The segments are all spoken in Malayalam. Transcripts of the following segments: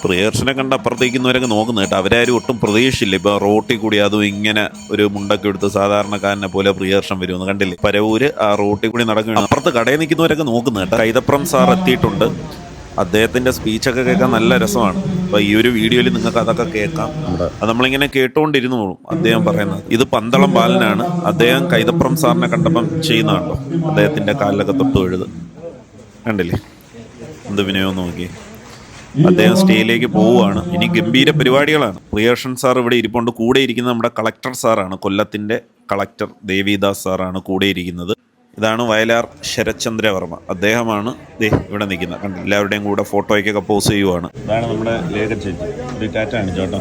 പ്രിയദർശനെ കണ്ട് അപ്പുറത്തേക്കുന്നവരൊക്കെ നോക്കുന്നു കേട്ടോ. അവരാരും ഒട്ടും പ്രതീക്ഷിച്ചില്ല ഇപ്പോൾ റോട്ടിൽ കൂടി അതും ഇങ്ങനെ ഒരു മുണ്ടൊക്കെ എടുത്ത് സാധാരണക്കാരനെ പോലെ പ്രിയദർശൻ വരുമെന്ന് കണ്ടില്ലേ. പരവൂര് ആ റോട്ടിൽ കൂടി നടക്കുകയാണ്. അപ്പുറത്ത് കടയിൽ നിൽക്കുന്നവരൊക്കെ നോക്കുന്നു കേട്ടോ. കൈതപ്രം സാർ എത്തിയിട്ടുണ്ട്. അദ്ദേഹത്തിൻ്റെ സ്പീച്ചൊക്കെ കേൾക്കാൻ നല്ല രസമാണ്. അപ്പോൾ ഈ ഒരു വീഡിയോയിൽ നിങ്ങൾക്ക് അതൊക്കെ കേൾക്കാം. അത് നമ്മളിങ്ങനെ കേട്ടുകൊണ്ടിരുന്നോളും അദ്ദേഹം പറയുന്നത്. ഇത് പന്തളം ബാലനാണ്. അദ്ദേഹം കൈതപ്രം സാറിനെ കണ്ടപ്പം ചെയ്യുന്നതാണല്ലോ. അദ്ദേഹത്തിൻ്റെ കാലിലൊക്കെ തൊട്ട് എഴുത് കണ്ടില്ലേ, എന്ത് വിനയം നോക്കി. അദ്ദേഹം സ്റ്റേജിലേക്ക് പോവുകയാണ്. ഇനി ഗംഭീര പരിപാടികളാണ്. പ്രിയദർശൻ സാർ ഇവിടെ ഇരിപ്പുണ്ട്. കൂടെ ഇരിക്കുന്നത് നമ്മുടെ കളക്ടർ സാറാണ്. കൊല്ലത്തിൻ്റെ കളക്ടർ ദേവിദാസ് സാറാണ് കൂടെ ഇരിക്കുന്നത്. ഇതാണ് വയലാർ ശരത്ചന്ദ്രവർമ്മ. അദ്ദേഹമാണ് ഇവിടെ നിൽക്കുന്നത്. കണ്ടില്ല, എല്ലാവരുടെയും കൂടെ ഫോട്ടോയ്ക്കൊക്കെ പോസ് ചെയ്യുവാണ്. ഇതാണ് നമ്മുടെ ലേഖ ചേച്ചി. ഒരു ടാറ്റ കാണിച്ചു കേട്ടോ.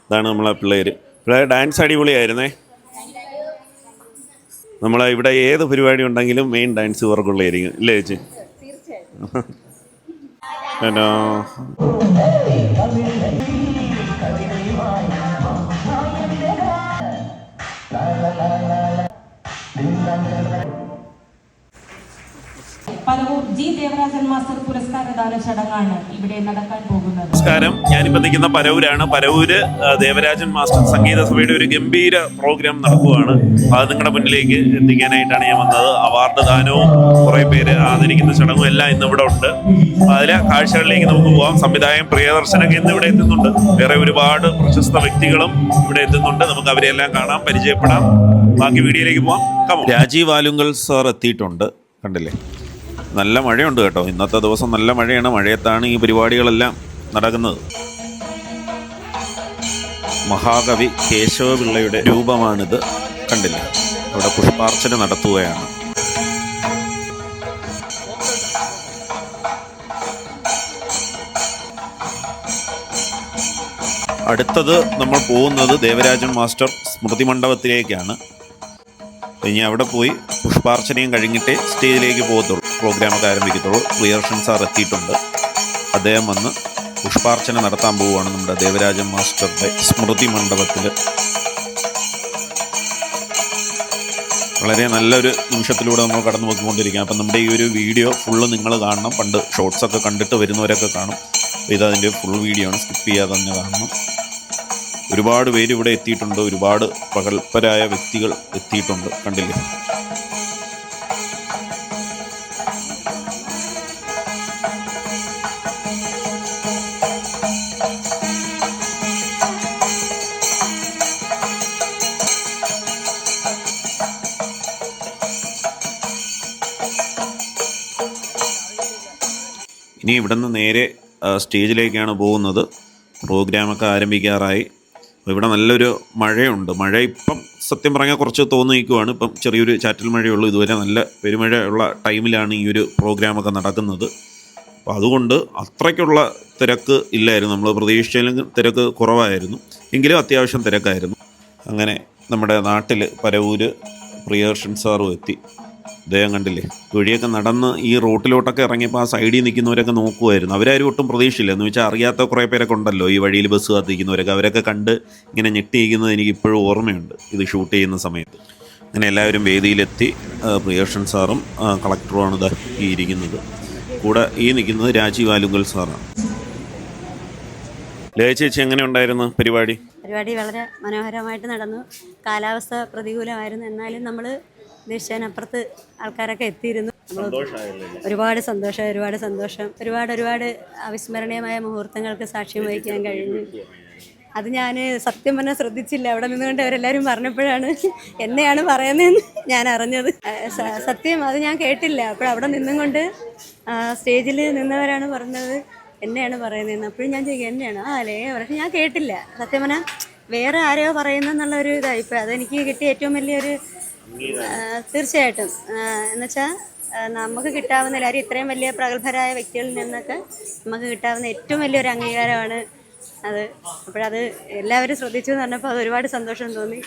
ഇതാണ് നമ്മളെ പിള്ളേര്. ഡാൻസ് അടിപൊളിയായിരുന്നേ. നമ്മളെ ഇവിടെ ഏത് പരിപാടി ഉണ്ടെങ്കിലും മെയിൻ ഡാൻസ് ഇവർക്കുള്ളതായിരിക്കും, ഇല്ലേ ചേച്ചി? ഹലോ. പരവൂർ ജി ദേവരാജൻ മാസ്റ്റർ പുരസ്കാരദാന ചടങ്ങാണ് ഇവിടെ നടക്കാൻ പോകുന്നത്. നമസ്കാരം, ഞാനിപ്പോൾ നിൽക്കുന്ന പരവൂരാണ്. പരവൂര് ദേവരാജൻ മാസ്റ്റർ സംഗീത സഭയുടെ ഒരു ഗംഭീര പ്രോഗ്രാം നടക്കുകയാണ്. അത് നിങ്ങളുടെ മുന്നിലേക്ക് എത്തിക്കാനായിട്ടാണ് ഞാൻ വന്നത്. അവാർഡ് ദാനവും കുറേ പേര് ആദരിക്കുന്ന ചടങ്ങും എല്ലാം ഇന്ന് ഇവിടെ ഉണ്ട്. അതിലെ കാഴ്ചകളിലേക്ക് നമുക്ക് പോകാം. സംവിധായകൻ പ്രിയദർശനൊക്കെ ഇന്ന് ഇവിടെ എത്തുന്നുണ്ട്. വേറെ ഒരുപാട് പ്രശസ്ത വ്യക്തികളും ഇവിടെ എത്തുന്നുണ്ട്. നമുക്ക് അവരെല്ലാം കാണാം, പരിചയപ്പെടാം. ബാക്കി വീഡിയോയിലേക്ക് പോകാം. രാജീവ് ആലുങ്കൽ സാർ എത്തിയിട്ടുണ്ട്. കണ്ടില്ലേ, നല്ല മഴയുണ്ട് കേട്ടോ. ഇന്നത്തെ ദിവസം നല്ല മഴയാണ്. മഴയത്താണ് ഈ പരിപാടികളെല്ലാം നടക്കുന്നത്. മഹാകവി കേശവപിള്ളയുടെ രൂപമാണിത്. കണ്ടില്ലേ, അവിടെ പുഷ്പാർച്ചന നടത്തുകയാണ്. അടുത്തത് നമ്മൾ പോകുന്നത് ദേവരാജൻ മാസ്റ്റർ സ്മൃതി മണ്ഡപത്തിലേക്കാണ്. ഇനി അവിടെ പോയി പുഷ്പാർച്ചനയും കഴിഞ്ഞിട്ടേ സ്റ്റേജിലേക്ക് പോകത്തുള്ളൂ, പ്രോഗ്രാമൊക്കെ ആരംഭിക്കത്തുള്ളൂ. പ്രിയദർശൻ സാർ എത്തിയിട്ടുണ്ട്. അദ്ദേഹം വന്ന് പുഷ്പാർച്ചന നടത്താൻ പോവുകയാണ് നമ്മുടെ ദേവരാജൻ മാസ്റ്ററുടെ സ്മൃതി മണ്ഡപത്തിൽ. വളരെ നല്ലൊരു നിമിഷത്തിലൂടെ നമ്മൾ കടന്നു പോയിക്കൊണ്ടിരിക്കുകയാണ്. അപ്പം നമ്മുടെ ഈ ഒരു വീഡിയോ ഫുള്ള് നിങ്ങൾ കാണണം. പണ്ട് ഷോർട്സൊക്കെ കണ്ടിട്ട് വരുന്നവരൊക്കെ കാണും. ഇതതിൻ്റെ ഫുൾ വീഡിയോ ആണ്, സ്കിപ്പ് ചെയ്യാതെ തന്നെ കാണണം. ഒരുപാട് പേര് ഇവിടെ എത്തിയിട്ടുണ്ട്. ഒരുപാട് പ്രഗത്ഭരായ വ്യക്തികൾ എത്തിയിട്ടുണ്ട്. കണ്ടില്ലേ, ഇനി ഇവിടുന്ന് നേരെ സ്റ്റേജിലേക്കാണ് പോകുന്നത്. പ്രോഗ്രാമൊക്കെ ആരംഭിക്കാറായി. ഇവിടെ നല്ലൊരു മഴയുണ്ട്. മഴ ഇപ്പം സത്യം പറഞ്ഞാൽ കുറച്ച് തോന്നി നിൽക്കുവാണ്. ഇപ്പം ചെറിയൊരു ചാറ്റൽ മഴയുള്ളൂ. ഇതുവരെ നല്ല പെരുമഴ ഉള്ള ടൈമിലാണ് ഈ ഒരു പ്രോഗ്രാമൊക്കെ നടക്കുന്നത്. അപ്പോൾ അതുകൊണ്ട് അത്രയ്ക്കുള്ള തിരക്ക് ഇല്ലായിരുന്നു. നമ്മൾ പ്രതീക്ഷിച്ചാലും തിരക്ക് കുറവായിരുന്നു. എങ്കിലും അത്യാവശ്യം തിരക്കായിരുന്നു. അങ്ങനെ നമ്മുടെ നാട്ടിൽ പരവൂര് പ്രിയദർശൻ സാറും എത്തി. അദ്ദേഹം കണ്ടില്ലേ, വഴിയൊക്കെ നടന്ന് ഈ റോട്ടിലോട്ടൊക്കെ ഇറങ്ങിയപ്പോൾ ആ സൈഡിൽ നിൽക്കുന്നവരൊക്കെ നോക്കുമായിരുന്നു. അവരാരും ഒട്ടും പ്രതീക്ഷയില്ല. എന്ന് വെച്ചാൽ അറിയാത്ത കുറേ പേരൊക്കെ ഉണ്ടല്ലോ ഈ വഴിയിൽ ബസ് കാത്തിരിക്കുന്നവരൊക്കെ. അവരൊക്കെ കണ്ട് ഇങ്ങനെ ഞെട്ടിയിരിക്കുന്നത് എനിക്ക് ഇപ്പോഴും ഓർമ്മയുണ്ട്, ഇത് ഷൂട്ട് ചെയ്യുന്ന സമയത്ത്. അങ്ങനെ എല്ലാവരും വേദിയിലെത്തി. പ്രിയദർശൻ സാറും കളക്ടറുമാണ് ഇത് ഈ ഇരിക്കുന്നത്. കൂടെ ഈ നിൽക്കുന്നത് രാജീവ് ആലുങ്കൽ സാറാണ്. ലയ ചേച്ചി, എങ്ങനെ ഉണ്ടായിരുന്നു പരിപാടി? പരിപാടി വളരെ മനോഹരമായിട്ട് നടന്നു. കാലാവസ്ഥ പ്രതികൂലമായിരുന്നു, എന്നാലും നമ്മൾ ഉദ്ദേശിച്ചതിനപ്പുറത്ത് ആൾക്കാരൊക്കെ എത്തിയിരുന്നു. ഒരുപാട് സന്തോഷം. ഒരുപാട് അവിസ്മരണീയമായ മുഹൂർത്തങ്ങൾക്ക് സാക്ഷ്യം വഹിക്കാൻ കഴിഞ്ഞു. അത് ഞാൻ സത്യം പറഞ്ഞാൽ ശ്രദ്ധിച്ചില്ല. അവിടെ നിന്നുകൊണ്ട് അവരെല്ലാവരും പറഞ്ഞപ്പോഴാണ് എന്നെയാണ് പറയുന്നതെന്ന് ഞാൻ അറിഞ്ഞത്. സത്യം അത് ഞാൻ കേട്ടില്ല. അവിടെ നിന്നും കൊണ്ട് സ്റ്റേജിൽ നിന്നവരാണ് പറഞ്ഞത് എന്നെയാണ് പറയുന്നതെന്ന്. അപ്പോഴും ഞാൻ ചോദിക്കും എന്നെയാണ് അല്ലേ, പക്ഷെ ഞാൻ കേട്ടില്ല. സത്യം പറഞ്ഞാൽ വേറെ ആരെയോ പറയുന്നെന്നുള്ളൊരു ഇതായിപ്പോൾ അതെനിക്ക് കിട്ടിയ ഏറ്റവും വലിയൊരു തീർച്ചയായിട്ടും എന്നുവെച്ചാൽ നമുക്ക് കിട്ടാവുന്ന എല്ലാവരും ഇത്രയും വലിയ പ്രഗത്ഭരായ വ്യക്തികളിൽ നിന്നൊക്കെ നമുക്ക് കിട്ടാവുന്ന ഏറ്റവും വലിയൊരു അംഗീകാരമാണ് അത്. അപ്പോഴത് എല്ലാവരും ശ്രദ്ധിച്ചു എന്ന് പറഞ്ഞപ്പോൾ അത് ഒരുപാട് സന്തോഷം തോന്നി.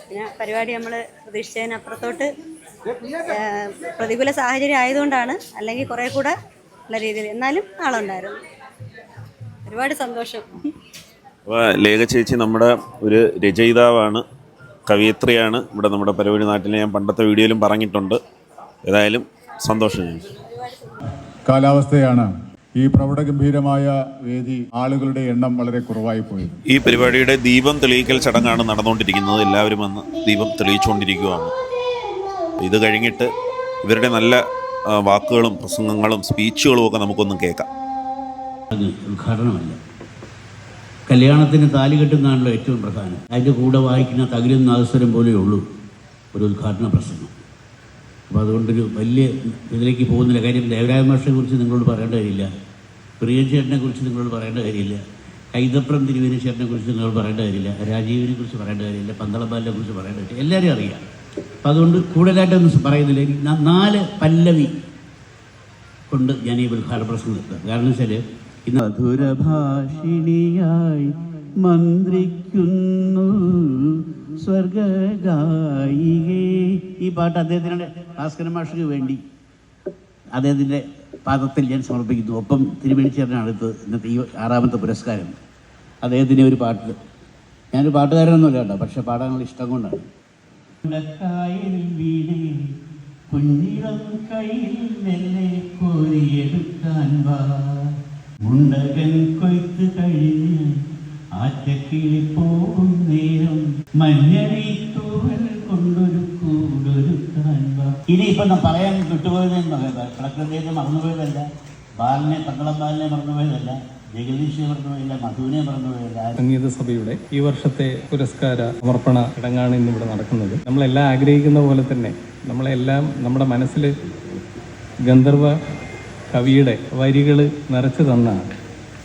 പിന്നെ പരിപാടി നമ്മൾ പ്രതീക്ഷിച്ചതിനപ്പുറത്തോട്ട് പ്രതികൂല സാഹചര്യം ആയതുകൊണ്ടാണ്, അല്ലെങ്കിൽ കുറേ കൂടെ ഉള്ള രീതിയിൽ എന്നാലും ആളുണ്ടായിരുന്നു. ഒരുപാട് സന്തോഷം. ലേഖ ചേച്ചി നമ്മുടെ ഒരു രചയിതാവാണ്. കവയിത്രിയാണ് ഇവിടെ നമ്മുടെ പരവൂര് നാട്ടിൽ. ഞാൻ പണ്ടത്തെ വീഡിയോയിലും പറഞ്ഞിട്ടുണ്ട്. ഏതായാലും സന്തോഷം. കാലാവസ്ഥയാണ് ഈ പ്രൗഢഗംഭീരമായ വേദി ആളുകളുടെ എണ്ണം വളരെ കുറവായി പോയത്. ഈ പരിപാടിയുടെ ദീപം തെളിയിക്കൽ ചടങ്ങാണ് നടന്നുകൊണ്ടിരിക്കുന്നത്. എല്ലാവരും വന്ന് ദീപം തെളിയിച്ചുകൊണ്ടിരിക്കുകയാണ്. ഇത് കഴിഞ്ഞിട്ട് ഇവരുടെ നല്ല വാക്കുകളും പ്രസംഗങ്ങളും സ്പീച്ചുകളും ഒക്കെ നമുക്കൊന്നും കേൾക്കാം. അത് ഉദ്ഘാടനമല്ല, കല്യാണത്തിന് താലി കെട്ടുന്നതാണല്ലോ ഏറ്റവും പ്രധാനം. അതിൻ്റെ കൂടെ വായിക്കുന്ന തകിലും നാദസ്വരം പോലെയേ ഉള്ളൂ ഒരു ഉദ്ഘാടന പ്രസംഗം. അപ്പോൾ അതുകൊണ്ടൊരു വലിയ ഇതിലേക്ക് പോകുന്നില്ല. കാര്യം ദേവരായ മാഷിനെ കുറിച്ച് നിങ്ങളോട് പറയേണ്ട കാര്യമില്ല, പ്രിയൻ ചേട്ടനെ കുറിച്ച് നിങ്ങളോട് പറയേണ്ട കാര്യമില്ല, കൈതപ്രം തിരുവേനി ചേട്ടനെ കുറിച്ച് നിങ്ങളോട് പറയേണ്ട കാര്യമില്ല, രാജീവിനെ കുറിച്ച് പറയേണ്ട കാര്യമില്ല, പന്തളംപാലിനെ കുറിച്ച് പറയേണ്ട കാര്യമില്ല, എല്ലാവരും അറിയാം. അപ്പം അതുകൊണ്ട് കൂടുതലായിട്ടൊന്നും പറയുന്നില്ല. 4 പല്ലവി കൊണ്ട് ഞാൻ ഈ ഉദ്ഘാടന പ്രസംഗം നിർത്താം. കാരണം വെച്ചാൽ ഇന്ന് മധുരഭാഷിണിയായി മന്ത്രിക്കുന്നു സ്വർഗായികേ. ഈ പാട്ട് അദ്ദേഹത്തിൻ്റെ ഭാസ്കരൻ മാഷിക്ക് വേണ്ടി അദ്ദേഹത്തിൻ്റെ പാദത്തിൽ ഞാൻ സമർപ്പിക്കുന്നു. ഒപ്പം തിരുവേണിച്ചേട്ടനാണ് അടുത്ത് ഇന്നത്തെ ഈ 6ാമത്തെ പുരസ്കാരം. അദ്ദേഹത്തിൻ്റെ ഒരു പാട്ട്, ഞാനൊരു പാട്ടുകാരനൊന്നുമില്ല കേട്ടോ, പക്ഷെ പാടാനുള്ള ഇഷ്ടം കൊണ്ടാണ്. കുഞ്ഞിളം കയ്യിൽ മെല്ലെ കോരിയെടുക്കാൻ വാ, മുണ്ടകൻ കൊയ്ത്ത് കഴിഞ്ഞ് ആറ്റക്കിളി പോകും നേരം മഞ്ഞളി തൂവൽ കൊണ്ടൊരു കൂടൊരുക്കാൻ വാ. ഇനിയിപ്പം ഞാൻ പറയാൻ വിട്ടുപോയതെന്ന് പറയുന്നത് പ്രകൃതിയെ മറന്നുപോയതല്ല, ബാലിനെ പന്തളം ബാലിനെ മറന്നുപോയതല്ല, ജഗദീഷിനെ മറന്നുപോയില്ല, മധുവിനെ മറന്നുപോയല്ല. സംഗീത സഭയുടെ ഈ വർഷത്തെ പുരസ്കാര സമർപ്പണ ചടങ്ങാണ് ഇന്നിവിടെ നടക്കുന്നത്. നമ്മളെല്ലാം ആഗ്രഹിക്കുന്ന പോലെ തന്നെ നമ്മളെല്ലാം നമ്മുടെ മനസ്സിൽ ഗന്ധർവ കവിയുടെ വരികൾ നിറച്ചു തന്ന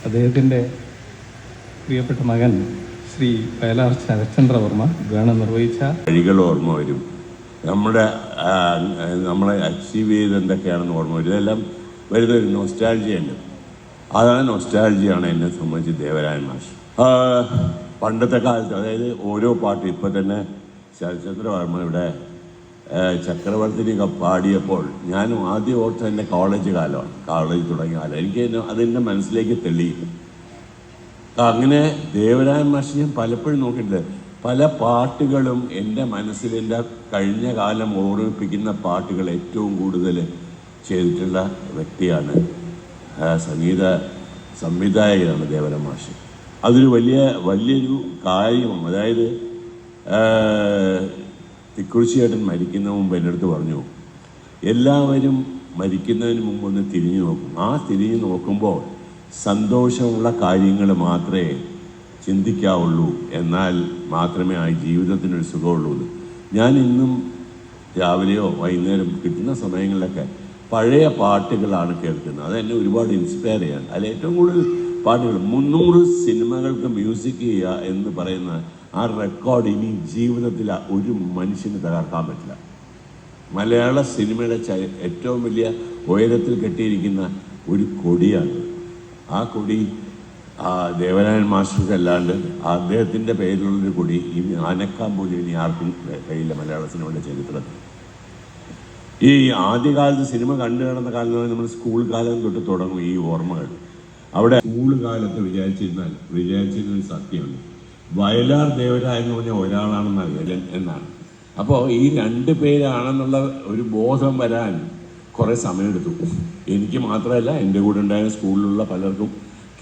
അദ്ദേഹത്തിൻ്റെ പ്രിയപ്പെട്ട മകൻ ശ്രീ വയലാർ ശരത്ചന്ദ്രവർമ്മ ഗാനം നിർവഹിച്ച വരികൾ ഓർമ്മ വരും. നമ്മളെ അച്ചീവ് ചെയ്ത് എന്തൊക്കെയാണെന്ന് ഓർമ്മ വരും. ഇതെല്ലാം വരുന്നൊരു നൊസ്റ്റാൾജിയുണ്ട്. അതാണ് നൊസ്റ്റാൾജിയാണ് എന്നെ സംബന്ധിച്ച് ദേവരായൻ മാഷ്. പണ്ടത്തെ കാലത്ത്, അതായത് ഓരോ പാട്ട് ഇപ്പോൾ തന്നെ ശരത്ചന്ദ്രവർമ്മ ഇവിടെ ചക്രവർത്തിനിയൊക്കെ പാടിയപ്പോൾ ഞാൻ ആദ്യം ഓർത്ത എൻ്റെ കോളേജ് കാലമാണ്, കോളേജ് തുടങ്ങിയ കാലം. എനിക്ക് അതെൻ്റെ മനസ്സിലേക്ക് തെളിയും. അങ്ങനെ ദേവരായൻ മാഷ് ഞാൻ പലപ്പോഴും നോക്കിയിട്ടുണ്ട്. പല പാട്ടുകളും എൻ്റെ മനസ്സിൽ എൻ്റെ കഴിഞ്ഞ കാലം ഓർമ്മിപ്പിക്കുന്ന പാട്ടുകൾ ഏറ്റവും കൂടുതൽ ചെയ്തിട്ടുള്ള വ്യക്തിയാണ്, സംഗീത സംവിധായകനാണ് ദേവരായൻ മാഷ്. അതൊരു വലിയൊരു കാര്യമാണ്. അതായത് തിക്കുറിശ്ശിയേട്ടൻ മരിക്കുന്ന മുമ്പ് എൻ്റെ അടുത്ത് പറഞ്ഞു, എല്ലാവരും മരിക്കുന്നതിന് മുമ്പ് ഒന്ന് തിരിഞ്ഞു നോക്കും. ആ തിരിഞ്ഞു നോക്കുമ്പോൾ സന്തോഷമുള്ള കാര്യങ്ങൾ മാത്രമേ ചിന്തിക്കാവുള്ളൂ, എന്നാൽ മാത്രമേ ആ ജീവിതത്തിനൊരു സുഖമുള്ളൂ. ഞാൻ ഇന്നും രാവിലെയോ വൈകുന്നേരം കിട്ടുന്ന സമയങ്ങളിലൊക്കെ പഴയ പാട്ടുകളാണ് കേൾക്കുന്നത്. അതെന്നെ ഒരുപാട് ഇൻസ്പയർ ചെയ്യാൻ. അതിൽ ഏറ്റവും കൂടുതൽ പാട്ടുകൾ 300 സിനിമകൾക്ക് മ്യൂസിക് ചെയ്യുക എന്ന് പറയുന്ന ആ റെക്കോർഡ് ഇനി ജീവിതത്തിൽ ഒരു മനുഷ്യന് തകർക്കാൻ പറ്റില്ല. മലയാള സിനിമയുടെ ഏറ്റവും വലിയ ഉയരത്തിൽ കെട്ടിയിരിക്കുന്ന ഒരു കൊടിയാണ്. ആ കൊടി ദേവരായൻ മാസ്റ്റർക്കല്ലാണ്ട് അദ്ദേഹത്തിൻ്റെ പേരിലുള്ളൊരു കൊടി ഇനി അനക്കാൻ പോലും ഇനി ആർക്കും കഴിയില്ല മലയാള സിനിമയുടെ ചരിത്രത്തിൽ. ഈ ആദ്യകാലത്ത് സിനിമ കണ്ടു കിടന്ന കാലം നമ്മൾ സ്കൂൾ കാലം തൊട്ട് തുടങ്ങും ഈ ഓർമ്മകൾ. അവിടെ സ്കൂൾ കാലത്ത് വിചാരിച്ചിരുന്നൊരു സത്യമുണ്ട്, വയലാർ ദേവരായ എന്ന് പറഞ്ഞ ഒരാളാണെന്ന് എന്നാണ്. അപ്പോൾ ഈ 2 പേരാണെന്നുള്ള ഒരു ബോധം വരാൻ കുറേ സമയമെടുത്തു. എനിക്ക് മാത്രമല്ല, എൻ്റെ കൂടെ ഉണ്ടായ സ്കൂളിലുള്ള പലർക്കും,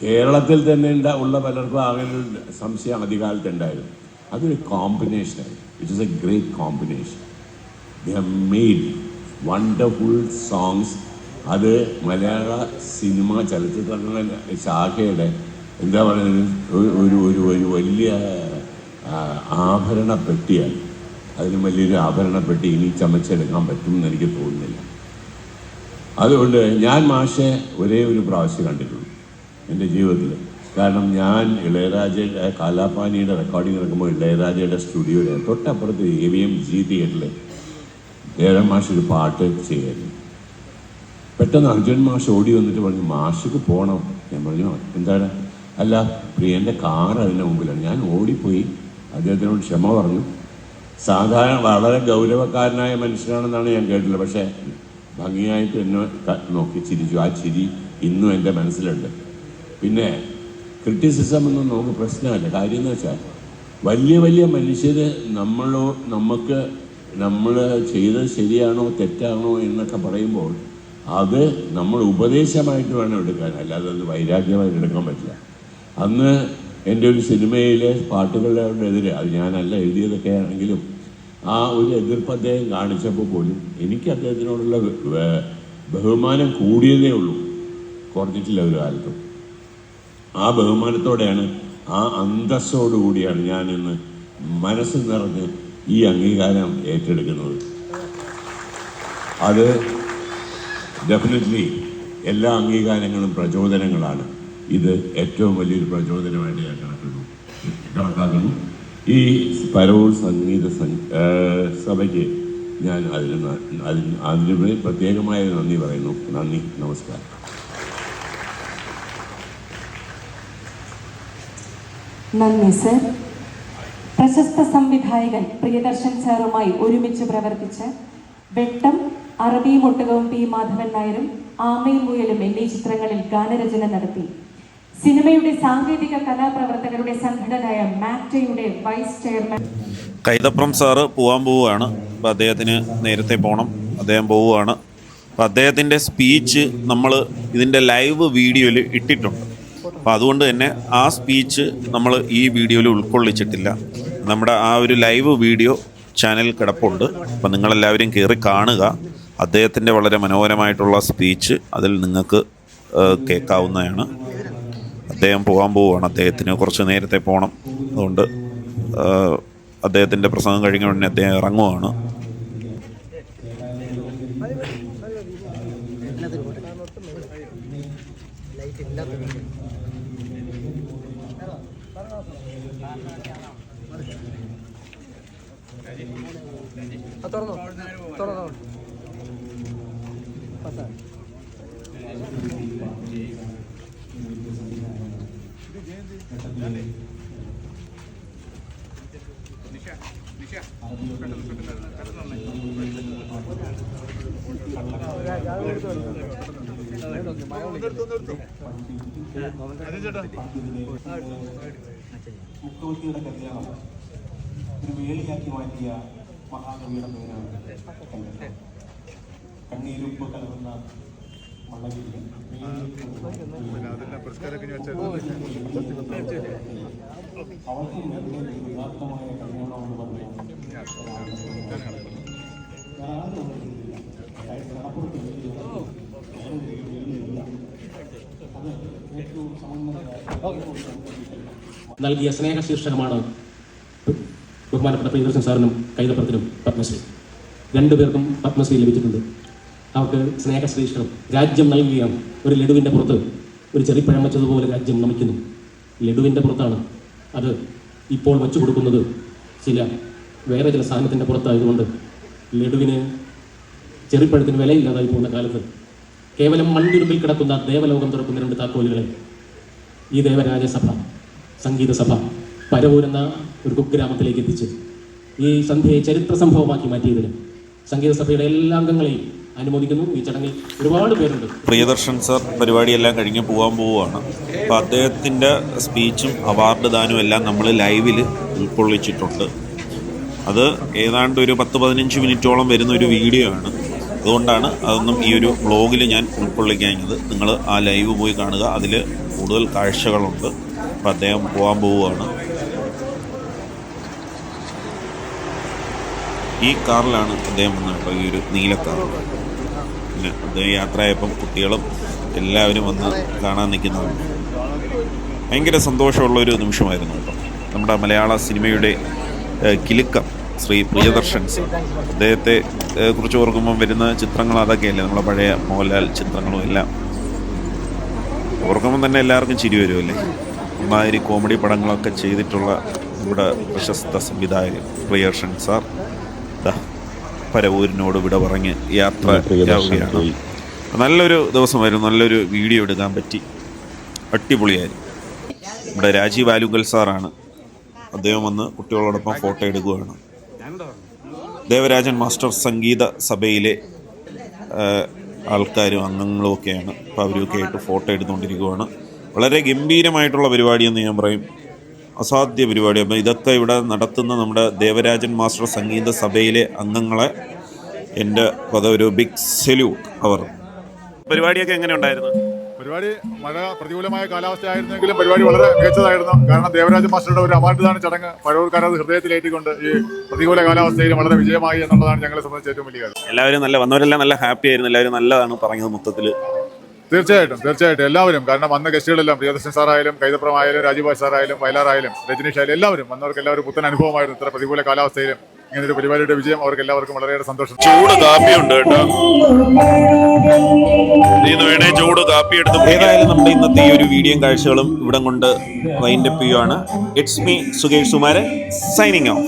കേരളത്തിൽ തന്നെ ഉള്ള പലർക്കും അങ്ങനെ ഒരു സംശയം ആദ്യകാലത്ത് ഉണ്ടായിരുന്നു. അതൊരു കോമ്പിനേഷനായി. It is A great combination. They have made wonderful songs. അത് മലയാള സിനിമ ചലച്ചിത്രങ്ങളുടെ ശാഖയുടെ എന്താ പറയുന്നത് ഒരു വലിയ ആഭരണ പെട്ടിയാണ്. അതിന് വലിയൊരു ആഭരണ പെട്ടി ഇനി ചമച്ചെടുക്കാൻ പറ്റുമെന്ന് എനിക്ക് തോന്നുന്നില്ല. അതുകൊണ്ട് ഞാൻ മാഷെ ഒരേ ഒരു പ്രാവശ്യം കണ്ടിട്ടുള്ളൂ എൻ്റെ ജീവിതത്തിൽ. കാരണം ഞാൻ ഇളയരാജയുടെ കാലാപാനിയുടെ റെക്കോർഡിങ് നടക്കുമ്പോൾ ഇളയരാജയുടെ സ്റ്റുഡിയോയുടെ തൊട്ടപ്പുറത്ത് AVM G തിയേറ്ററിൽ ദേവരായൻ മാഷ് ഒരു പാട്ട് ചെയ്യായിരുന്നു. പെട്ടെന്ന് അർജുൻ മാഷ് ഓടി വന്നിട്ട് പറഞ്ഞു, മാഷക്ക് പോകണം. ഞാൻ പറഞ്ഞു, എന്താണ്? അല്ല, പ്രിയൻ്റെ കാർ അതിൻ്റെ മുമ്പിലാണ്. ഞാൻ ഓടിപ്പോയി അദ്ദേഹത്തിനോട് ക്ഷമ പറഞ്ഞു. സാധാരണ വളരെ ഗൗരവക്കാരനായ മനുഷ്യനാണെന്നാണ് ഞാൻ കേട്ടിട്ടുള്ളത്. പക്ഷേ ഭംഗിയായിട്ട് എന്നെ നോക്കി ചിരിച്ചു. ആ ചിരി ഇന്നും എൻ്റെ മനസ്സിലുണ്ട്. പിന്നെ ക്രിറ്റിസിസം ഒന്നും നമുക്ക് പ്രശ്നമല്ല. കാര്യം എന്ന് വെച്ചാൽ വലിയ വലിയ മനുഷ്യർ നമുക്ക് നമ്മൾ ചെയ്തത് ശരിയാണോ തെറ്റാണോ എന്നൊക്കെ പറയുമ്പോൾ അത് നമ്മൾ ഉപദേശമായിട്ട് വേണം എടുക്കാൻ, അല്ലാതെ അത് വൈരാഗ്യമായിട്ട് എടുക്കാൻ പറ്റില്ല. അന്ന് എൻ്റെ ഒരു സിനിമയിലെ പാട്ടുകളുടെ എതിരെ, അത് ഞാനല്ല എഴുതിയതൊക്കെ ആണെങ്കിലും ആ ഒരു എതിർപ്പ് അദ്ദേഹം കാണിച്ചപ്പോൾ പോലും എനിക്ക് അദ്ദേഹത്തിനോടുള്ള ബഹുമാനം കൂടിയതേ ഉള്ളൂ, കുറഞ്ഞിട്ടില്ല ഒരു കാലത്തും. ആ ബഹുമാനത്തോടെയാണ്, ആ അന്തസ്സോടുകൂടിയാണ് ഞാൻ ഇന്ന് മനസ്സ് നിറഞ്ഞ് ഈ അംഗീകാരം ഏറ്റെടുക്കുന്നത്. അത് ഡെഫിനറ്റ്ലി എല്ലാ അംഗീകാരങ്ങളും പ്രചോദനങ്ങളാണ്. ഇത് ഏറ്റവും വലിയൊരു പ്രചോദനമായിട്ട് ഞാൻ കണക്കാക്കുന്നു. ഈ പരവൂർ സംഗീത സഭയ്ക്ക് ഞാൻ അതിന് പ്രത്യേകമായ നന്ദി പറയുന്നു. നന്ദി, നമസ്കാരം. നന്ദി സർ. പ്രശസ്ത സംവിധായകൻ പ്രിയദർശൻ സാറുമായി ഒരുമിച്ച് പ്രവർത്തിച്ച് വെട്ടം, അറബിയും ഒട്ടകവും പി മാധവൻ നായരും ആമയും മുയലും എന്നീ ചിത്രങ്ങളിൽ ഗാനരചന നടത്തി. സിനിമയുടെ സാങ്കേതിക കലാപ്രവർത്തകരുടെ സംഘടനയായ മാക്ടയുടെ വൈസ് ചെയർമാൻ കൈതപ്രം സാറ് പോവുകയാണ്. അപ്പോൾ അദ്ദേഹത്തിന് നേരത്തെ പോകണം, അദ്ദേഹം പോവുകയാണ്. അപ്പോൾ അദ്ദേഹത്തിൻ്റെ സ്പീച്ച് നമ്മൾ ഇതിൻ്റെ ലൈവ് വീഡിയോയിൽ ഇട്ടിട്ടുണ്ട്. അപ്പോൾ അതുകൊണ്ട് തന്നെ ആ സ്പീച്ച് നമ്മൾ ഈ വീഡിയോയിൽ ഉൾക്കൊള്ളിച്ചിട്ടില്ല. നമ്മുടെ ആ ഒരു ലൈവ് വീഡിയോ ചാനലിൽ കിടപ്പുണ്ട്. അപ്പോൾ നിങ്ങളെല്ലാവരും കയറി കാണുക. അദ്ദേഹത്തിൻ്റെ വളരെ മനോഹരമായിട്ടുള്ള സ്പീച്ച് അതിൽ നിങ്ങൾക്ക് കേൾക്കാവുന്നതാണ്. അദ്ദേഹം പോവുകയാണ്. അദ്ദേഹത്തിന് കുറച്ച് നേരത്തെ പോകണം. അതുകൊണ്ട് അദ്ദേഹത്തിൻ്റെ പ്രസംഗം കഴിഞ്ഞ ഉടനെ അദ്ദേഹം ഇറങ്ങുകയാണ്. മുഖ്യമന്ത്രിയുടെ കല്യാണം ഒരു വേളിയാക്കി മാറ്റിയ മഹാകവിയുടെ പേരാണ് കണ്ണീരുപ്പ് കലർന്ന മണലിൽ അവർക്കും യഥാർത്ഥമായ കല്യാണമെന്ന് പറഞ്ഞു നൽകിയ സ്നേഹ ശീർഷകമാണ് ബഹുമാനപ്പെട്ട പ്രിയദർശൻ സാറിനും കൈതപ്രത്തിനും പത്മശ്രീ. രണ്ടുപേർക്കും പത്മശ്രീ ലഭിച്ചിട്ടുണ്ട്. അവർക്ക് സ്നേഹ ശീർഷകം രാജ്യം നൽകുകയാണ്. ഒരു ലഡുവിൻ്റെ പുറത്ത് ഒരു ചെറിപ്പഴം വെച്ചതുപോലെ രാജ്യം നമിക്കുന്നു. ലഡുവിൻ്റെ പുറത്താണ് അത് ഇപ്പോൾ വച്ചു കൊടുക്കുന്നത്. വേറെ ചില സാധനത്തിൻ്റെ പുറത്തായതുകൊണ്ട് ലഡുവിന് ചെറിപ്പഴത്തിന് വിലയില്ലാതായി പോകുന്ന കാലത്ത് കേവലം മണ്ണിരുമ്പിൽ കിടക്കുന്ന ദേവലോകം തുറക്കുന്ന രണ്ട് താക്കോലുകളെ ഈ ദേവരാജസഭ സംഗീത സഭ പരവൂർ എന്ന ഒരു കുഗ്രാമത്തിലേക്ക് എത്തിച്ച് ഈ സന്ധ്യയെ ചരിത്ര സംഭവമാക്കി മാറ്റിയതിന് സംഗീത സഭയുടെ എല്ലാ അംഗങ്ങളെയും അനുമോദിക്കുന്നു. ഈ ചടങ്ങിൽ ഒരുപാട് പേരുണ്ട്. പ്രിയദർശൻ സാർ പരിപാടിയെല്ലാം കഴിഞ്ഞ് പോവുകയാണ്. അപ്പോൾ അദ്ദേഹത്തിൻ്റെ സ്പീച്ചും അവാർഡ് ദാനവും എല്ലാം നമ്മൾ ലൈവിൽ ഉൾക്കൊള്ളിച്ചിട്ടുണ്ട്. അത് ഏതാണ്ട് ഒരു 10-15 മിനിറ്റോളം വരുന്ന ഒരു വീഡിയോ ആണ്. അതുകൊണ്ടാണ് അതൊന്നും ഈ ഒരു വ്ളോഗിൽ ഞാൻ ഉൾക്കൊള്ളിക്കാഞ്ഞത്. നിങ്ങൾ ആ ലൈവ് പോയി കാണുക, അതിൽ കൂടുതൽ കാഴ്ചകളുണ്ട്. അപ്പോൾ അദ്ദേഹം പോവുകയാണ്. ഈ കാറിലാണ് അദ്ദേഹം വന്നത്, ഈ ഒരു നീല കാറിൽ. പിന്നെ അദ്ദേഹം യാത്രയായപ്പം കുട്ടികളും എല്ലാവരും വന്ന് കാണാൻ നിൽക്കുന്നതാണ്. ഭയങ്കര സന്തോഷമുള്ളൊരു നിമിഷമായിരുന്നു കേട്ടോ. നമ്മുടെ മലയാള സിനിമയുടെ കിലുക്കം ശ്രീ പ്രിയദർശൻ സാർ, അദ്ദേഹത്തെ കുറിച്ച് ഓർക്കുമ്പം വരുന്ന ചിത്രങ്ങൾ അതൊക്കെയല്ലേ, നമ്മളെ പഴയ മോഹൻലാൽ ചിത്രങ്ങളും എല്ലാം ഓർക്കുമ്പം തന്നെ എല്ലാവർക്കും ചിരി വരുമല്ലേ. ഒരുമാതിരി കോമഡി പടങ്ങളൊക്കെ ചെയ്തിട്ടുള്ള നമ്മുടെ പ്രശസ്ത സംവിധായകൻ പ്രിയദർശൻ സാർ പരവൂരിനോട് വിട പറഞ്ഞ് യാത്രയാവുകയാണ്. നല്ലൊരു ദിവസമായിരുന്നു. നല്ലൊരു വീഡിയോ എടുക്കാൻ പറ്റി, അടിപൊളിയായിരുന്നു. നമ്മുടെ രാജീവ് ആലുങ്കൽ സാറാണ്, അദ്ദേഹം വന്ന് കുട്ടികളോടൊപ്പം ഫോട്ടോ എടുക്കുകയാണ്. ദേവരാജൻ മാസ്റ്റർ സംഗീത സഭയിലെ ആൾക്കാരും അംഗങ്ങളും ഒക്കെയാണ്. അപ്പോൾ അവരൊക്കെ ആയിട്ട് ഫോട്ടോ എടുത്തുകൊണ്ടിരിക്കുകയാണ്. വളരെ ഗംഭീരമായിട്ടുള്ള പരിപാടിയെന്ന് ഞാൻ പറയും. അസാധ്യ പരിപാടി. അപ്പം ഇതൊക്കെ ഇവിടെ നടത്തുന്ന നമ്മുടെ ദേവരാജൻ മാസ്റ്റർ സംഗീത സഭയിലെ അംഗങ്ങളെ എൻ്റെ ഒരു ബിഗ് സല്യൂട്ട്. അവർ പരിപാടിയൊക്കെ എങ്ങനെ ഉണ്ടായിരുന്നു? പരിപാടി മഴ പ്രതികൂലമായ കാലാവസ്ഥയായിരുന്നെങ്കിലും പരിപാടി വളരെ മികച്ചതായിരുന്നു. കാരണം ദേവരാജ മാസ്റ്ററുടെ ഒരു അവാർഡ്ദാന ചടങ്ങ് പഴവൂർക്കാരത് ഹൃദയത്തിലേറ്റിക്കൊണ്ട് ഈ പ്രതികൂല കാലാവസ്ഥയിൽ വളരെ വിജയമായി എന്നുള്ളതാണ് ഞങ്ങളെ സംബന്ധിച്ച് ഏറ്റവും വലിയ കാര്യം. എല്ലാവരും വന്നവരെല്ലാം നല്ല ഹാപ്പി ആയിരുന്നു. എല്ലാവരും നല്ലതാണ് പറഞ്ഞത് മൊത്തത്തിൽ. തീർച്ചയായിട്ടും എല്ലാവരും. കാരണം വന്ന ഗസ്റ്റുകളെല്ലാം പ്രിയദർശൻ സാറായാലും കൈതപ്രമായാലും രാജീവ് സാറായാലും വയലാറായാലും രജനീഷ് ആയാലും എല്ലാവരും വന്നവർക്ക് എല്ലാവരും പുത്തൻ അനുഭവമായിരുന്നു. ഇത്ര പ്രതികൂല കാലാവസ്ഥയിലും ഇങ്ങനെ ഒരു പരിപാടിയുടെ വിജയം അവർക്ക് എല്ലാവർക്കും വളരെയേറെ സന്തോഷം. ചൂട് കാപ്പി ഉണ്ട് കേട്ടോ. വേണേ ചൂട് കാപ്പി എടുത്ത്. ഏതായാലും നമ്മുടെ ഇന്നത്തെ ഈ ഒരു വീഡിയോ കാഴ്ചകളും ഇവിടം കൊണ്ട് വൈൻഡപ്പ് ചെയ്യുവാണ്. It's me Sukesh Sumaran signing off.